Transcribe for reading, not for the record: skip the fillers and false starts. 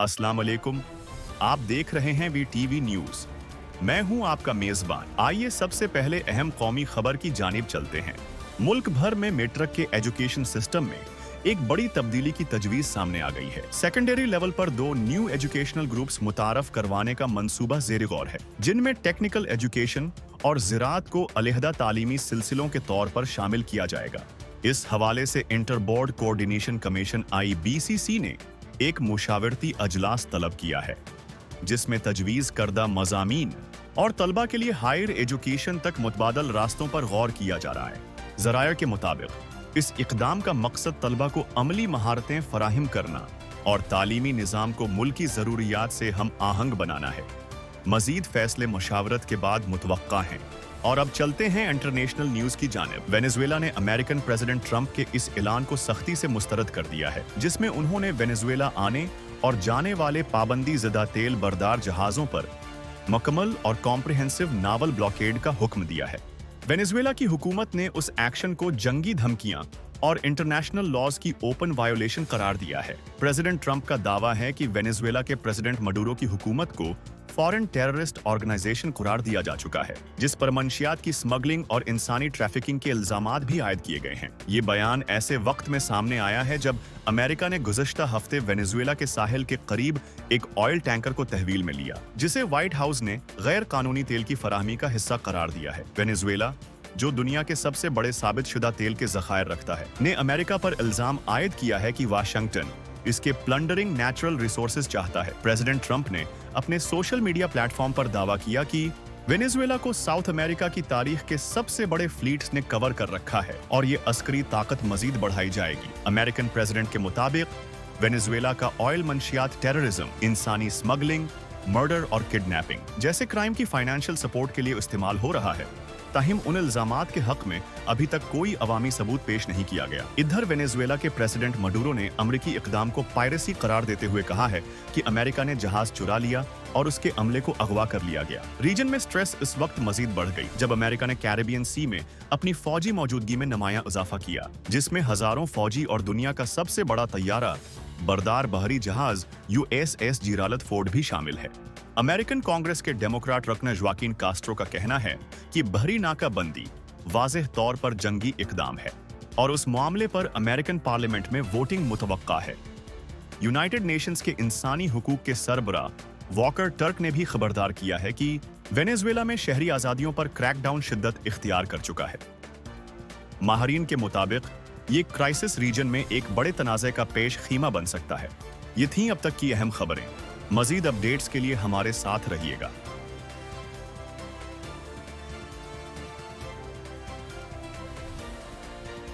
अस्सलाम वालेकुम। आप देख रहे हैं वीटीवी न्यूज। मैं हूं आपका मेजबान। आइए सबसे पहले अहम कौमी खबर की जानिब चलते हैं। मुल्क भर में मेट्रिक के एजुकेशन सिस्टम में एक बड़ी तब्दीली की तजवीज सामने आ गई है। सेकेंडरी लेवल पर 2 न्यू एजुकेशनल ग्रुप्स मुतारफ करवाने का मंसूबा ज़ेर गौर है, जिनमें टेक्निकल एजुकेशन और ज़राअत को अलहदा तालीमी सिलसिलों के तौर पर शामिल किया जाएगा। इस हवाले से inter board coordination commission IBCC ने एक मुशावरती अजलास तलब किया है, जिसमें तजवीज़ करदा मज़ामीन और तलबा के लिए हायर एजुकेशन तक मुतबादल रास्तों पर गौर किया जा रहा है। ज़राया के मुताबिक इस इक़दाम का मकसद तलबा को अमली महारतें फराहिम करना और तालीमी निज़ाम को मुल्की ज़रूरियात से हम आहंग बनाना है। मज़ीद फैसले मुशावरत के बाद मुतवक्का हैं। और अब चलते हैं इंटरनेशनल न्यूज की जानिब। वेनेजुएला ने अमेरिकन प्रेसिडेंट ट्रंप के इस ऐलान को सख्ती से मुस्तरद कर दिया है, जिसमें उन्होंने वेनेजुएला आने और जाने वाले पाबंदी ज़दा तेल बरदार जहाज़ों पर मुकम्मल और कॉम्प्रिहेंसिव नावल ब्लॉकेड का हुक्म दिया है। वेनेजुएला की हुकूमत ने उस एक्शन को जंगी धमकियां और इंटरनेशनल लॉज की ओपन वायोलेशन करार दिया है। प्रेसिडेंट ट्रंप का दावा है कि वेनेजुएला के प्रेसिडेंट मडुरो की हुकूमत को फॉरेन टेररिस्ट ऑर्गेनाइजेशन करार दिया जा चुका है, जिस पर मंशियात की स्मगलिंग और इंसानी ट्रैफिकिंग के इल्जामात भी आयद किए गए हैं। ये बयान ऐसे वक्त में सामने आया है जब अमेरिका ने गुज़श्ता हफ्ते वेनेजुएला के साहिल के करीब एक ऑयल टैंकर को तहवील में लिया, जिसे व्हाइट हाउस ने गैर कानूनी तेल की फराहमी का हिस्सा करार दिया है। वेनेजुएला, जो दुनिया के सबसे बड़े साबित शुदा तेल के ज़खायर रखता है, ने अमेरिका पर इल्जाम आयद किया है कि वाशिंगटन इसके प्लंडरिंग नेचुरल रिसोर्सेज चाहता है। प्रेसिडेंट ट्रंप ने अपने सोशल मीडिया प्लेटफॉर्म पर दावा किया कि वेनेजुएला को साउथ अमेरिका की तारीख के सबसे बड़े फ्लीट्स ने कवर कर रखा है और ये अस्करी ताकत मजीद बढ़ाई जाएगी। अमेरिकन प्रेसिडेंट के मुताबिक वेनेजुएला का ऑयल मंशियात टेररिज्म, इंसानी स्मगलिंग, मर्डर और किडनैपिंग जैसे क्राइम की फाइनेंशियल सपोर्ट के लिए इस्तेमाल हो रहा है। ताहिम उन इल्जामात के हक में अभी तक कोई अवामी सबूत पेश नहीं किया गया। इधर वेनेजुएला के प्रेसिडेंट मडुरो ने अमरीकी इक़दाम को पायरेसी करार देते हुए कहा है कि अमेरिका ने जहाज चुरा लिया और उसके अमले को अगवा कर लिया गया। रीजन में स्ट्रेस इस वक्त मजीद बढ़ गई जब अमेरिका ने कैरेबियन सी में अपनी फौजी मौजूदगी में नुमायां इजाफा किया, जिसमें हजारों फौजी और दुनिया का सबसे बड़ा तैयारा बरदार बहरी जहाज USS जिरालद फोर्ड भी शामिल है। अमेरिकन कांग्रेस के डेमोक्रेट रकन जोआकिन कास्ट्रो का कहना है कि बहरी नाकाबंदी वाज़ेह तौर पर जंगी इक़दाम है और उस मामले पर अमेरिकन पार्लियामेंट में वोटिंग मुतवक्का है। यूनाइटेड नेशंस के इंसानी हुकूक के सरबरा वॉकर टर्क ने भी खबरदार किया है कि वेनेजुएला में शहरी आज़ादियों पर क्रैकडाउन शिद्दत इख्तियार कर चुका है। माहरीन के मुताबिक ये क्राइसिस रीजन में एक बड़े तनाज़े का पेश खीमा बन सकता है। ये थीं अब तक की अहम खबरें। मजीद अपडेट्स के लिए हमारे साथ रहिएगा।